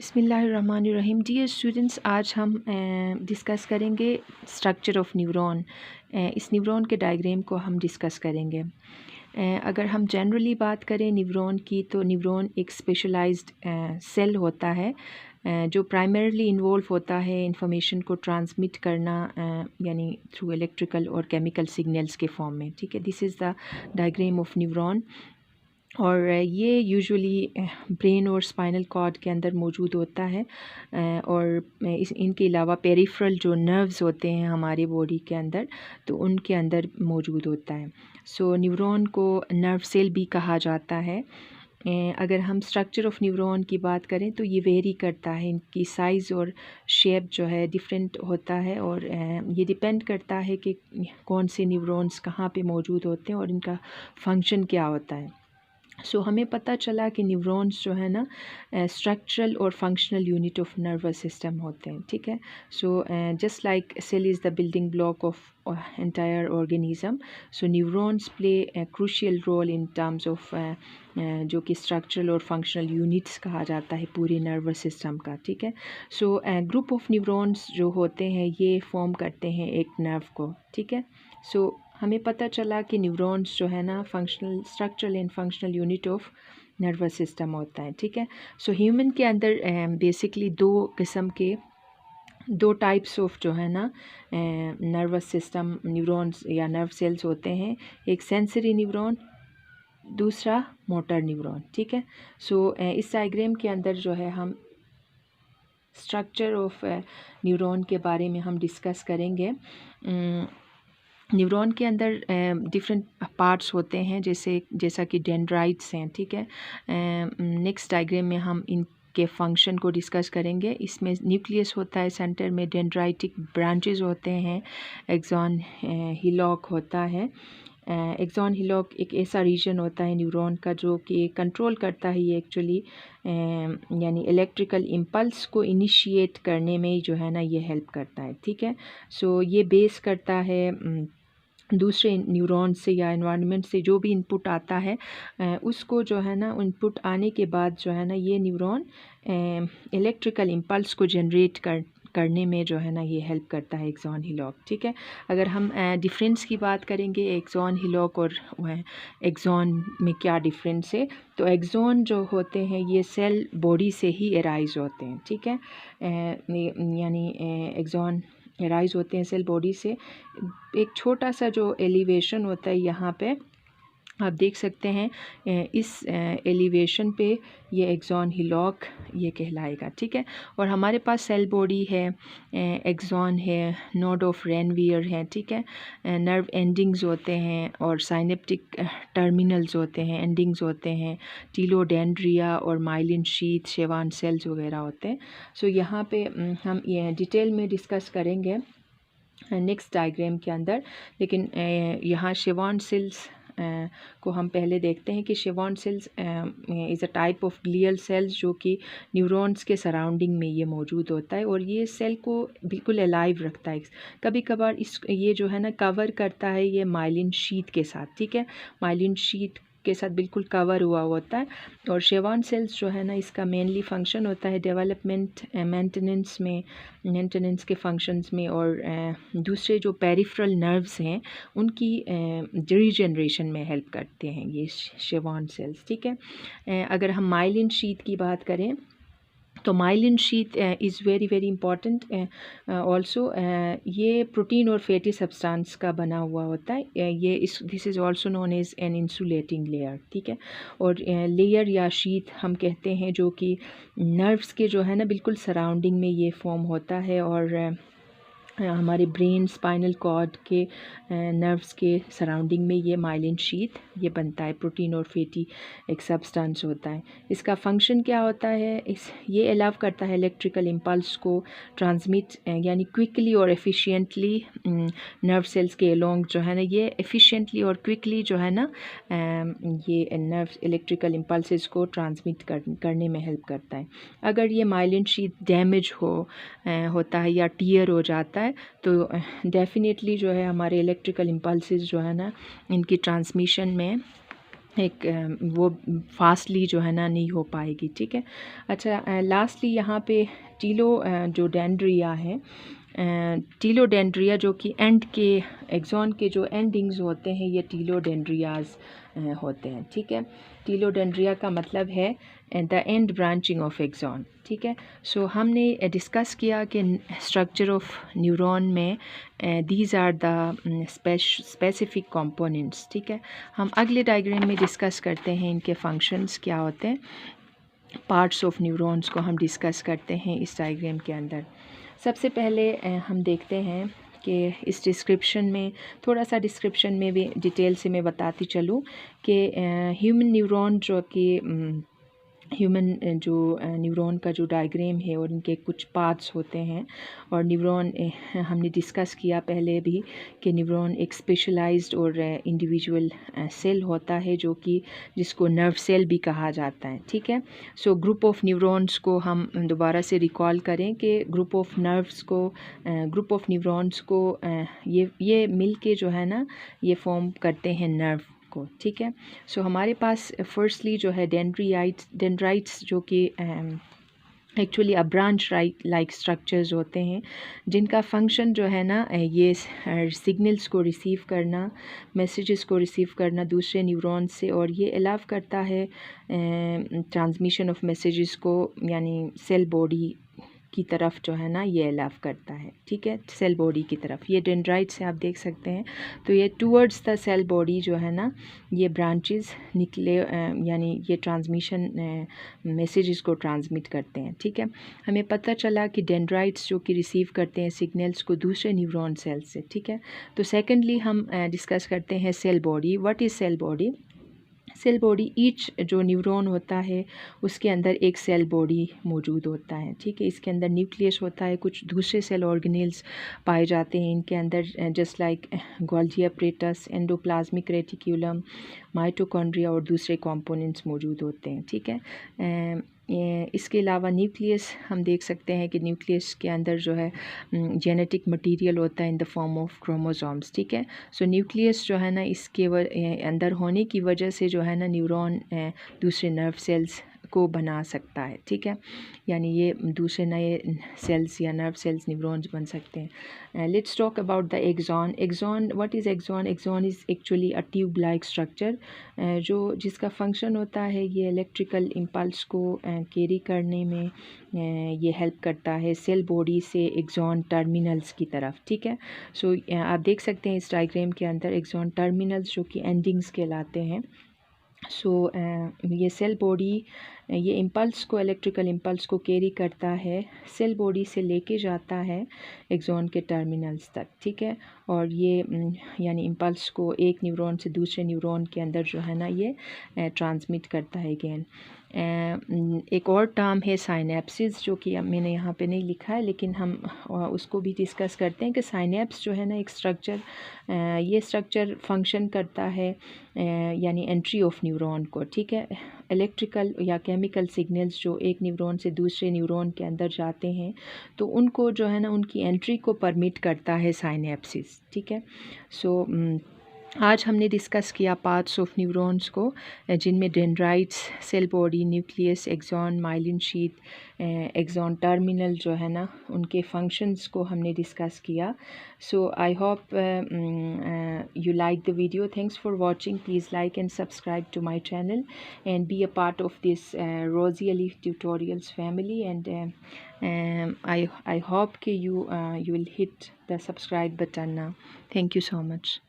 बिस्मिल्लाहिर्रहमानिर्रहीम। Dear students, आज हम डिस्कस करेंगे स्ट्रक्चर ऑफ न्यूरॉन। इस न्यूरॉन के डायग्राम को हम डिस्कस करेंगे। अगर हम जनरली बात करें न्यूरॉन की, तो न्यूरॉन एक स्पेशलाइज्ड सेल होता है जो प्राइमरीली इन्वॉल्व होता है इंफॉर्मेशन को ट्रांसमिट करना, यानी थ्रू इलेक्ट्रिकल और केमिकल सिग्नल्स के फॉर्म में। ठीक है, this is the diagram of neuron. और ये यूजुअली ब्रेन और स्पाइनल कॉर्ड के अंदर मौजूद होता है। और इनके अलावा पेरिफेरल जो नर्व्स होते हैं हमारी बॉडी के अंदर, तो उनके अंदर मौजूद होता है। सो न्यूरॉन को नर्व सेल भी कहा जाता है। अगर हम स्ट्रक्चर ऑफ न्यूरॉन की बात करें तो ये वेरी करता है, इनकी साइज़ और शेप जो है डिफरेंट होता है। और ये डिपेंड करता है कि कौन से न्यूरॉन्स कहाँ पे मौजूद होते हैं और इनका फंक्शन क्या होता है। सो हमें पता चला कि न्यूरॉन्स जो है ना स्ट्रक्चरल और functional unit of nervous system होते हैं। ठीक है, so just like cell is the building block of entire organism, so neurons play crucial role in terms of जो कि स्ट्रक्चरल और फंक्शनल यूनिट्स कहा जाता है पूरे नर्वस सिस्टम का। ठीक है, सो ग्रुप ऑफ न्यूरॉन्स जो होते हैं ये फॉर्म करते हैं एक नर्व को। ठीक है, सो हमें पता चला कि न्यूरॉन्स जो है ना functional, structural and functional unit of nervous system होता है। ठीक है, सो ह्यूमन के अंदर बेसिकली दो टाइप्स ऑफ जो है ना नर्वस सिस्टम न्यूरॉन्स या नर्व सेल्स होते हैं। एक सेंसरी न्यूरॉन, दूसरा मोटर न्यूरॉन। ठीक है, सो इस डायग्राम के अंदर जो है हम स्ट्रक्चर ऑफ न्यूरॉन के बारे में हम डिस्कस करेंगे। न्यूरॉन के अंदर डिफरेंट पार्ट्स होते हैं, जैसा कि डेंड्राइट्स हैं। ठीक है, नेक्स्ट डायग्राम में हम इनके फंक्शन को डिस्कस करेंगे। इसमें न्यूक्लियस होता है, सेंटर में डेंड्राइटिक ब्रांचेस होते हैं, एक्सॉन हिलॉक होता है। एक्सॉन हिलॉक एक ऐसा रीजन होता है न्यूरॉन का जो कि कंट्रोल करता है ये एक्चुअली, यानी इलेक्ट्रिकल इम्पल्स को इनिशिएट करने में जो है ना ये हेल्प करता है। ठीक है, सो ये बेस करता है दूसरे न्यूरॉन से या एनवायरनमेंट से जो भी इनपुट आता है, उसको जो है ना इनपुट आने के बाद जो है ना ये न्यूरॉन इलेक्ट्रिकल इम्पल्स को जनरेट करने में जो है ना ये हेल्प करता है एक्सॉन हिलॉक। ठीक है, अगर हम डिफरेंस की बात करेंगे एक्सॉन हिलॉक और एक्सॉन में क्या डिफरेंस है, तो एक्सॉन जो होते हैं ये सेल बॉडी से ही एराइज होते हैं। ठीक है, यानी एक्सॉन एराइज होते हैं सेल बॉडी से। एक छोटा सा जो एलिवेशन होता है यहाँ पे आप देख सकते हैं, इस एलिवेशन पे ये एक्सॉन हिलॉक ये कहलाएगा। ठीक है, और हमारे पास सेल बॉडी है, एक्सॉन है, नोड ऑफ रेनवियर है। ठीक है, नर्व एंडिंग्स होते हैं और साइनेप्टिक टर्मिनल्स होते हैं, एंडिंग्स होते हैं, टीलोडेंड्रिया और माइलिन शीथ, शेवान सेल्स वगैरह होते हैं। सो यहाँ पे हम ये डिटेल में डिस्कस करेंगे नेक्स्ट डायग्राम के अंदर। लेकिन यहाँ शेवान सेल्स को हम पहले देखते हैं कि Schwann cells is a type of glial cells जो कि न्यूरॉन्स के सराउंडिंग में ये मौजूद होता है और ये सेल को बिल्कुल अलाइव रखता है। कभी कभार ये जो है ना कवर करता है ये माइलिन शीथ के साथ। ठीक है, माइलिन शीथ के साथ बिल्कुल कवर हुआ होता है। और शेवान सेल्स जो है ना इसका मेनली फंक्शन होता है डेवलपमेंट, मेंटेनेंस के फंक्शंस में, और दूसरे जो पेरिफेरल नर्व्स हैं उनकी रीजनरेशन में हेल्प करते हैं ये शेवान सेल्स। ठीक है, अगर हम माइलिन शीथ की बात करें तो myelin sheath is very very important also. ये प्रोटीन और फैटी सब्सटेंस का बना हुआ होता है। This is also known as an insulating layer. ठीक है, और लेयर या शीथ हम कहते हैं जो कि नर्व्स के जो है ना बिल्कुल सराउंडिंग में ये फॉर्म होता है। और हमारे ब्रेन, स्पाइनल कॉर्ड के नर्व्स के सराउंडिंग में ये माइलिन शीथ ये बनता है, प्रोटीन और फैटी एक सब्सटेंस होता है। इसका फंक्शन क्या होता है, ये अलाउ करता है इलेक्ट्रिकल इम्पल्स को ट्रांसमिट, यानी क्विकली और एफिशिएंटली नर्व सेल्स के अलोंग जो है ना ये एफिशिएंटली और क्विकली जो है ना ये नर्व इलेक्ट्रिकल इम्पल्सेस को ट्रांसमिट करने में हेल्प करता है। अगर ये माइलिन शीथ डैमेज होता है या टियर हो जाता है तो डेफिनेटली जो है हमारे इलेक्ट्रिकल इम्पल्सेस जो है ना इनकी ट्रांसमिशन में एक वो फास्टली जो है ना नहीं हो पाएगी, ठीक है। अच्छा, लास्टली यहाँ पे जो डेंड्रिया है, टीलोडेंड्रिया जो कि एंड के एक्सॉन के जो एंडिंग्स होते हैं ये टीलोडेंड्रियाज होते हैं, ठीक है। टीलोडेंड्रिया का मतलब है the end branching of axon, ठीक है। सो हमने डिस्कस किया कि स्ट्रक्चर ऑफ न्यूरॉन में these are the specific components, ठीक है। हम अगले डायग्राम में डिस्कस करते हैं इनके फंक्शंस क्या होते हैं, पार्ट्स ऑफ न्यूरॉन्स को हम डिस्कस करते हैं इस डायग्राम के अंदर। सबसे पहले हम देखते हैं कि इस डिस्क्रिप्शन में थोड़ा सा डिस्क्रिप्शन में भी डिटेल से मैं बताती चलूँ कि ह्यूमन न्यूरॉन जो कि ह्यूमन जो न्यूरॉन का जो डायग्राम है और इनके कुछ पार्ट्स होते हैं। और न्यूरॉन हमने डिस्कस किया पहले भी कि न्यूरॉन एक स्पेशलाइज्ड और इंडिविजुअल सेल होता है जो कि जिसको नर्व सेल भी कहा जाता है, ठीक है। सो ग्रुप ऑफ न्यूरॉन्स को हम दोबारा से रिकॉल करें कि ग्रुप ऑफ न्यूरॉन्स को ये मिल के जो है ना ये फॉर्म करते हैं नर्व को, ठीक है। सो हमारे पास फर्स्टली जो है डेंड्राइट्स जो कि एक्चुअली ब्रांच लाइक स्ट्रक्चर्स होते हैं जिनका फंक्शन जो है ना ये सिग्नल्स को रिसीव करना, मैसेजेस को रिसीव करना दूसरे न्यूरॉन से, और ये अलाउ करता है ट्रांसमिशन ऑफ मैसेजेस को, यानी सेल बॉडी की तरफ जो है ना ये अलाउ करता है, ठीक है, सेल बॉडी की तरफ। ये डेंड्राइट से आप देख सकते हैं, तो ये टूवर्ड्स द सेल बॉडी जो है ना ये ब्रांचेस निकले, यानी ये ट्रांसमिशन मैसेजेस को ट्रांसमिट करते हैं, ठीक है। हमें पता चला कि डेंड्राइट्स जो कि रिसीव करते हैं सिग्नल्स को दूसरे न्यूरॉन सेल से, ठीक है। तो सेकेंडली हम डिस्कस करते हैं cell body. What is cell body? Cell body, each जो न्यूरॉन होता है उसके अंदर एक सेल बॉडी मौजूद होता है, ठीक है। इसके अंदर न्यूक्लियस होता है, कुछ दूसरे सेल ऑर्गेनेल्स पाए जाते हैं इनके अंदर, just like Golgi apparatus, endoplasmic reticulum, mitochondria और दूसरे कंपोनेंट्स मौजूद होते हैं, ठीक है। इसके अलावा न्यूक्लियस हम देख सकते हैं कि न्यूक्लियस के अंदर जो है जेनेटिक मटेरियल होता है in the form of chromosomes, ठीक है। सो न्यूक्लियस जो है ना इसके अंदर होने की वजह से जो है ना न्यूरॉन दूसरे नर्व सेल्स को बना सकता है, ठीक है, यानी ये दूसरे नए सेल्स या नर्व सेल्स न्यूरॉन्स बन सकते हैं। Let's talk about the axon. Axon, what is axon? Axon is actually a tube like structure जो जिसका फंक्शन होता है ये इलेक्ट्रिकल इम्पल्स को कैरी करने में ये हेल्प करता है सेल बॉडी से एक्सॉन टर्मिनल्स की तरफ, ठीक है। सो आप देख सकते हैं इस डायग्राम के अंदर एक्सॉन टर्मिनल्स जो कि एंडिंग्स कहलाते हैं। सो ये सेल बॉडी ये इम्पल्स को, इलेक्ट्रिकल इम्पल्स को कैरी करता है, सेल बॉडी से लेके जाता है एक्सॉन के टर्मिनल्स तक, ठीक है। और ये यानी इम्पल्स को एक न्यूरॉन से दूसरे न्यूरॉन के अंदर जो है ना ये ट्रांसमिट करता है अगेन। एक और टर्म है साइनेप्सिस जो कि मैंने यहाँ पे नहीं लिखा है, लेकिन हम उसको भी डिस्कस करते हैं कि साइनेप्स जो है ना एक स्ट्रक्चर, ये स्ट्रक्चर फंक्शन करता है यानी एंट्री ऑफ न्यूरॉन को, ठीक है। इलेक्ट्रिकल या केमिकल सिग्नल्स जो एक न्यूरॉन से दूसरे न्यूरॉन के अंदर जाते हैं तो उनको जो है ना उनकी एंट्री को परमिट करता है साइनेप्सिस, ठीक है। सो आज हमने डिस्कस किया पार्ट्स ऑफ न्यूरॉन्स को जिनमें dendrites, cell body, nucleus, axon, myelin sheath, axon terminal जो है ना उनके फंक्शंस को हमने डिस्कस किया। So I hope you like the video. Thanks for watching. Please like and subscribe to my channel and be a part of this Rosie Elif tutorials family, and I hope you will hit the subscribe button now. Thank you so much.